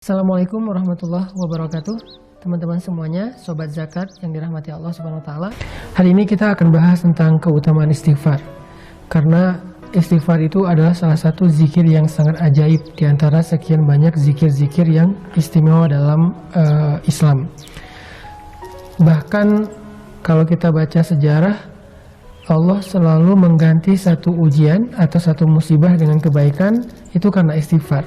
Assalamualaikum warahmatullahi wabarakatuh. Teman-teman semuanya, sobat zakat yang dirahmati Allah Subhanahu wa taala. Hari ini kita akan bahas tentang keutamaan istighfar. Karena istighfar itu adalah salah satu zikir yang sangat ajaib di antara sekian banyak zikir-zikir yang istimewa dalam Islam. Bahkan kalau kita baca sejarah, Allah selalu mengganti satu ujian atau satu musibah dengan kebaikan itu karena istighfar.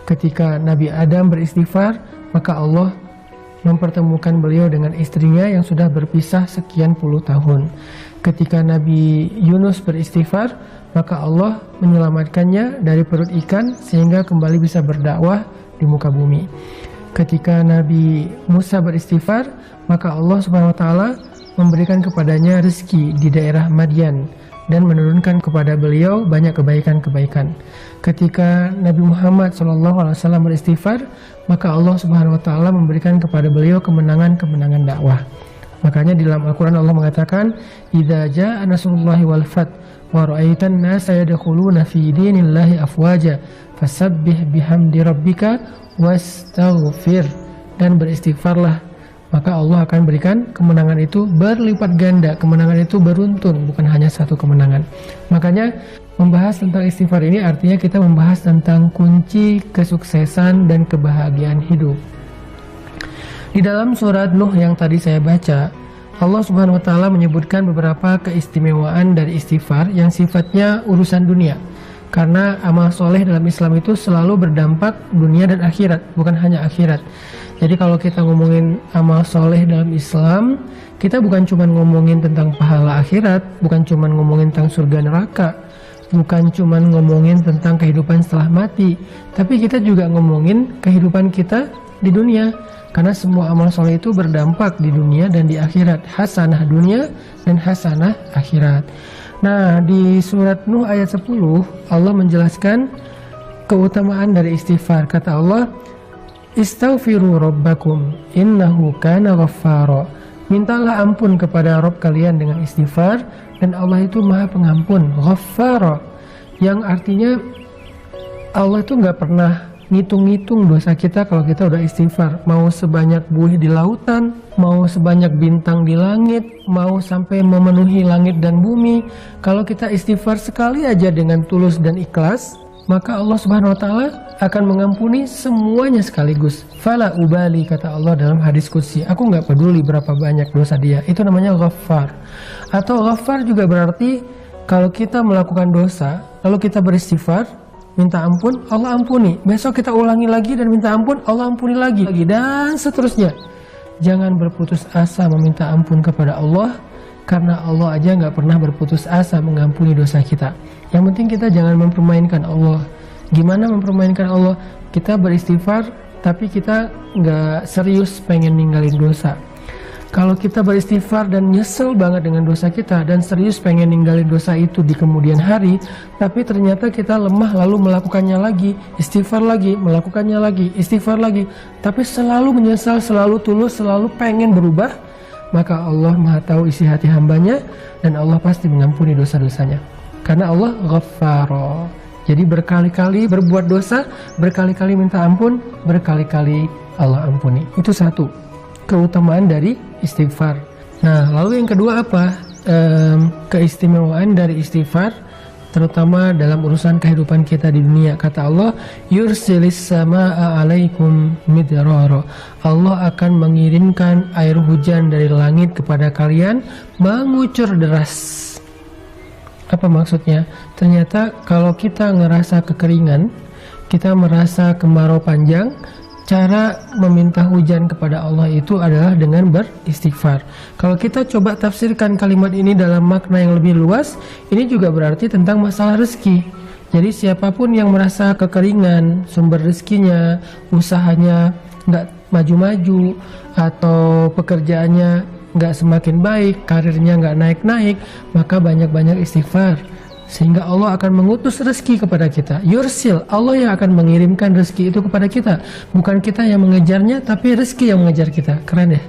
Ketika Nabi Adam beristighfar, maka Allah mempertemukan beliau dengan istrinya yang sudah berpisah sekian puluh tahun. Ketika Nabi Yunus beristighfar, maka Allah menyelamatkannya dari perut ikan sehingga kembali bisa berdakwah di muka bumi. Ketika Nabi Musa beristighfar, maka Allah Subhanahu wa taala memberikan kepadanya rezeki di daerah Madian dan menurunkan kepada beliau banyak kebaikan-kebaikan. Ketika Nabi Muhammad SAW beristighfar, maka Allah Subhanahu wa taala memberikan kepada beliau kemenangan-kemenangan dakwah. Makanya di dalam Al-Qur'an Allah mengatakan, "Idza jaa nasrullahi wal fath wa ra'aitan nasa yadkhuluna fi dinillahi afwaja fasabbih bihamdi rabbika wastaghfir." Dan beristighfarlah, maka Allah akan berikan kemenangan itu berlipat ganda. Kemenangan itu beruntun, bukan hanya satu kemenangan. Makanya membahas tentang istighfar ini artinya kita membahas tentang kunci kesuksesan dan kebahagiaan hidup. Di dalam surat Nuh yang tadi saya baca, Allah Subhanahu wa taala menyebutkan beberapa keistimewaan dari istighfar yang sifatnya urusan dunia. Karena amal soleh dalam Islam itu selalu berdampak dunia dan akhirat, bukan hanya akhirat. Jadi kalau kita ngomongin amal soleh dalam Islam, kita bukan cuma ngomongin tentang pahala akhirat, bukan cuma ngomongin tentang surga neraka, bukan cuma ngomongin tentang kehidupan setelah mati, tapi kita juga ngomongin kehidupan kita di dunia. Karena semua amal soleh itu berdampak di dunia dan di akhirat, hasanah dunia dan hasanah akhirat. Nah, di surat Nuh ayat 10, Allah menjelaskan keutamaan dari istighfar. Kata Allah, "Istaghfiru rabbakum innahu kana ghaffara." Mintalah ampun kepada Rabb kalian dengan istighfar, dan Allah itu Maha Pengampun, Ghaffara, yang artinya Allah itu nggak pernah ngitung-ngitung dosa kita kalau kita udah istighfar. Mau sebanyak buih di lautan, mau sebanyak bintang di langit, mau sampai memenuhi langit dan bumi, kalau kita istighfar sekali aja dengan tulus dan ikhlas, maka Allah Subhanahu wa taala akan mengampuni semuanya sekaligus. Fala ubali, kata Allah dalam hadis qudsi, aku nggak peduli berapa banyak dosa dia. Itu namanya ghaffar. Atau ghaffar juga berarti kalau kita melakukan dosa lalu kita beristighfar, minta ampun, Allah ampuni. Besok kita ulangi lagi dan minta ampun, Allah ampuni lagi, dan seterusnya. Jangan berputus asa meminta ampun kepada Allah, karena Allah aja nggak pernah berputus asa mengampuni dosa kita. Yang penting kita jangan mempermainkan Allah. Gimana mempermainkan Allah? Kita beristighfar, tapi kita nggak serius pengen ninggalin dosa. Kalau kita beristighfar dan nyesel banget dengan dosa kita dan serius pengen ninggalin dosa itu di kemudian hari, tapi ternyata kita lemah lalu melakukannya lagi, istighfar lagi, melakukannya lagi, istighfar lagi, tapi selalu menyesal, selalu tulus, selalu pengen berubah, maka Allah Maha tahu isi hati hambanya dan Allah pasti mengampuni dosa-dosanya. Karena Allah Ghaffara. Jadi berkali-kali berbuat dosa, berkali-kali minta ampun, berkali-kali Allah ampuni. Itu satu keutamaan dari istighfar. Nah, lalu yang kedua apa? Keistimewaan dari istighfar, terutama dalam urusan kehidupan kita di dunia. Kata Allah, yursilis samaa alaikum midrara. Allah akan mengirimkan air hujan dari langit kepada kalian mengucur deras. Apa maksudnya? Ternyata kalau kita ngerasa kekeringan, kita merasa kemarau panjang, cara meminta hujan kepada Allah itu adalah dengan beristighfar. Kalau kita coba tafsirkan kalimat ini dalam makna yang lebih luas, ini juga berarti tentang masalah rezeki. Jadi siapapun yang merasa kekeringan, sumber rezekinya, usahanya nggak maju-maju, atau pekerjaannya nggak semakin baik, karirnya nggak naik-naik, maka banyak-banyak istighfar. Sehingga Allah akan mengutus rezeki kepada kita. Yursil, Allah yang akan mengirimkan rezeki itu kepada kita. Bukan kita yang mengejarnya, tapi rezeki yang mengejar kita. Keren ya?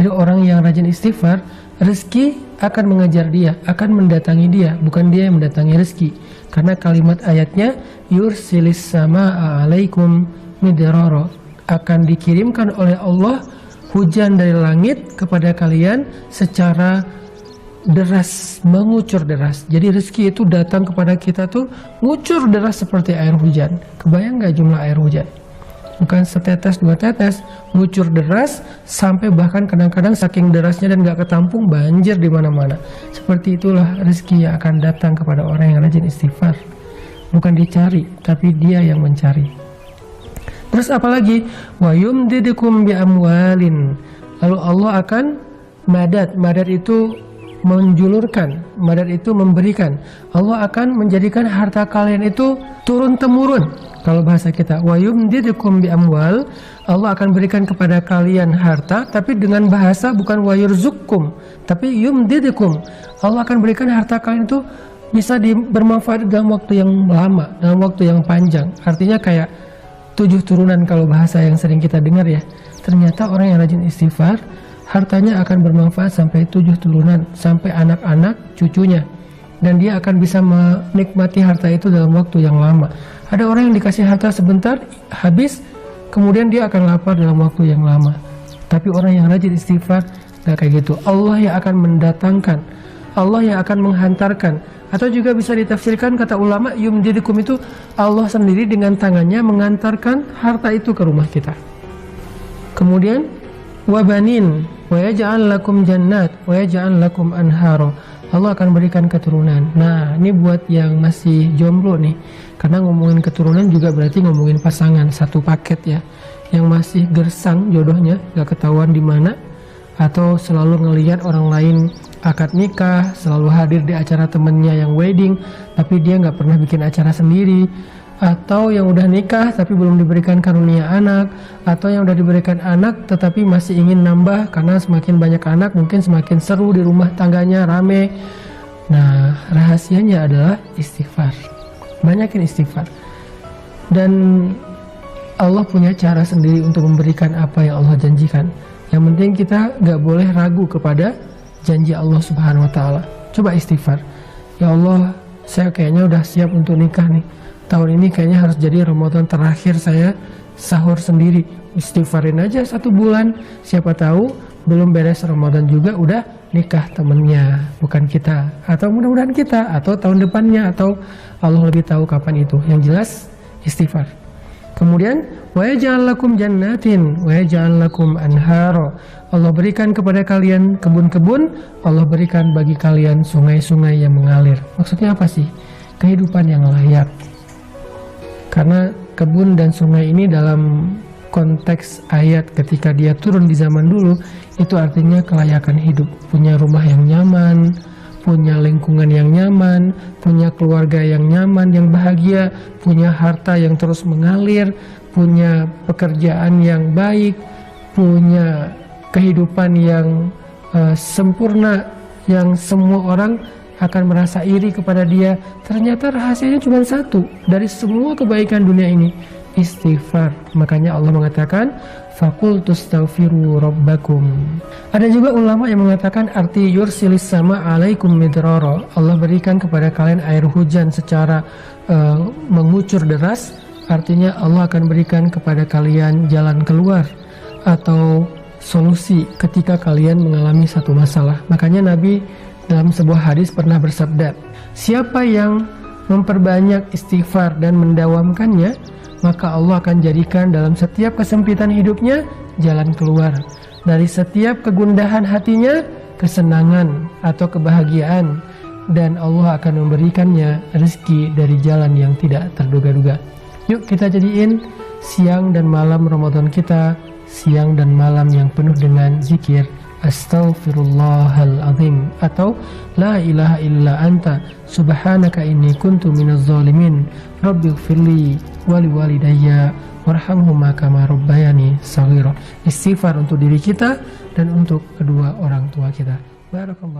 Jadi orang yang rajin istighfar, rezeki akan mengejar dia, akan mendatangi dia, bukan dia yang mendatangi rezeki. Karena kalimat ayatnya, yursilis samaa alaikum midrara, akan dikirimkan oleh Allah hujan dari langit kepada kalian secara deras, mengucur deras. Jadi rezeki itu datang kepada kita tuh ngucur deras seperti air hujan. Kebayang nggak jumlah air hujan? Bukan setetes dua tetes, ngucur deras sampai bahkan kadang-kadang saking derasnya dan nggak ketampung banjir di mana-mana. Seperti itulah rezeki yang akan datang kepada orang yang rajin istighfar. Bukan dicari, tapi dia yang mencari. Terus apalagi? Wa yumdidukum bi amwalin. Lalu Allah akan madad. Madad itu menjulurkan, madad itu memberikan. Allah akan menjadikan harta kalian itu turun temurun. Kalau bahasa kita, wa yumdidukum bi amwal, Allah akan berikan kepada kalian harta, tapi dengan bahasa bukan wa yurzukum, tapi yumdidukum. Allah akan berikan harta kalian itu bisa bermanfaat dalam waktu yang lama, dalam waktu yang panjang. Artinya kayak 7 turunan kalau bahasa yang sering kita dengar ya. Ternyata orang yang rajin istighfar, hartanya akan bermanfaat sampai 7 turunan, sampai anak-anak cucunya. Dan dia akan bisa menikmati harta itu dalam waktu yang lama. Ada orang yang dikasih harta sebentar, habis, kemudian dia akan lapar dalam waktu yang lama. Tapi orang yang rajin istighfar, gak kayak gitu. Allah yang akan mendatangkan, Allah yang akan menghantarkan. Atau juga bisa ditafsirkan kata ulama, yumdidukum itu Allah sendiri dengan tangannya mengantarkan harta itu ke rumah kita. Kemudian, wabanin, wa yaj'al lakum jannat, wa yaj'al lakum anharo. Allah akan berikan keturunan. Nah, ini buat yang masih jomblo nih. Karena ngomongin keturunan juga berarti ngomongin pasangan, satu paket ya. Yang masih gersang jodohnya, gak ketahuan di mana, atau selalu ngelihat orang lain akad nikah, selalu hadir di acara temennya yang wedding, tapi dia gak pernah bikin acara sendiri. Atau yang udah nikah tapi belum diberikan karunia anak, atau yang udah diberikan anak tetapi masih ingin nambah karena semakin banyak anak mungkin semakin seru di rumah tangganya, rame. Nah, rahasianya adalah istighfar. Banyakin istighfar. Dan Allah punya cara sendiri untuk memberikan apa yang Allah janjikan. Yang penting kita gak boleh ragu kepada janji Allah Subhanahu wa Ta'ala. Coba istighfar. Ya Allah, saya kayaknya udah siap untuk nikah nih. Tahun ini kayaknya harus jadi Ramadan terakhir saya sahur sendiri. Istighfarin aja 1 bulan. Siapa tahu belum beres Ramadan juga udah nikah temennya, bukan kita. Atau mudah-mudahan kita, atau tahun depannya, atau Allah lebih tahu kapan itu. Yang jelas istighfar. Kemudian wa yaj'al lakum jannatin wa yaj'al lakum anharo. Allah berikan kepada kalian kebun-kebun, Allah berikan bagi kalian sungai-sungai yang mengalir. Maksudnya apa sih? Kehidupan yang layak. Karena kebun dan sungai ini dalam konteks ayat ketika dia turun di zaman dulu, itu artinya kelayakan hidup. Punya rumah yang nyaman, punya lingkungan yang nyaman, punya keluarga yang nyaman, yang bahagia, punya harta yang terus mengalir, punya pekerjaan yang baik, punya kehidupan yang sempurna, yang semua orang akan merasa iri kepada dia. Ternyata rahasianya cuma satu dari semua kebaikan dunia ini, istighfar. Makanya Allah mengatakan faqultu astaghfiru rabbakum. Ada juga ulama yang mengatakan arti yursilis sama alaikum midrara. Allah berikan kepada kalian air hujan secara mengucur deras. Artinya Allah akan berikan kepada kalian jalan keluar atau solusi ketika kalian mengalami satu masalah. Makanya Nabi dalam sebuah hadis pernah bersabda, siapa yang memperbanyak istighfar dan mendawamkannya, maka Allah akan jadikan dalam setiap kesempitan hidupnya jalan keluar. Dari setiap kegundahan hatinya, kesenangan atau kebahagiaan. Dan Allah akan memberikannya rezeki dari jalan yang tidak terduga-duga. Yuk kita jadiin siang dan malam Ramadan kita, siang dan malam yang penuh dengan zikir. Astaghfirullahaladzim atau La ilaha illa anta subhanaka inni kuntu minaz zalimin rabbighfirli wali walidayya warhamhuma kama rabbayani shaghira. Istighfar untuk diri kita dan untuk kedua orang tua kita. Barakallah.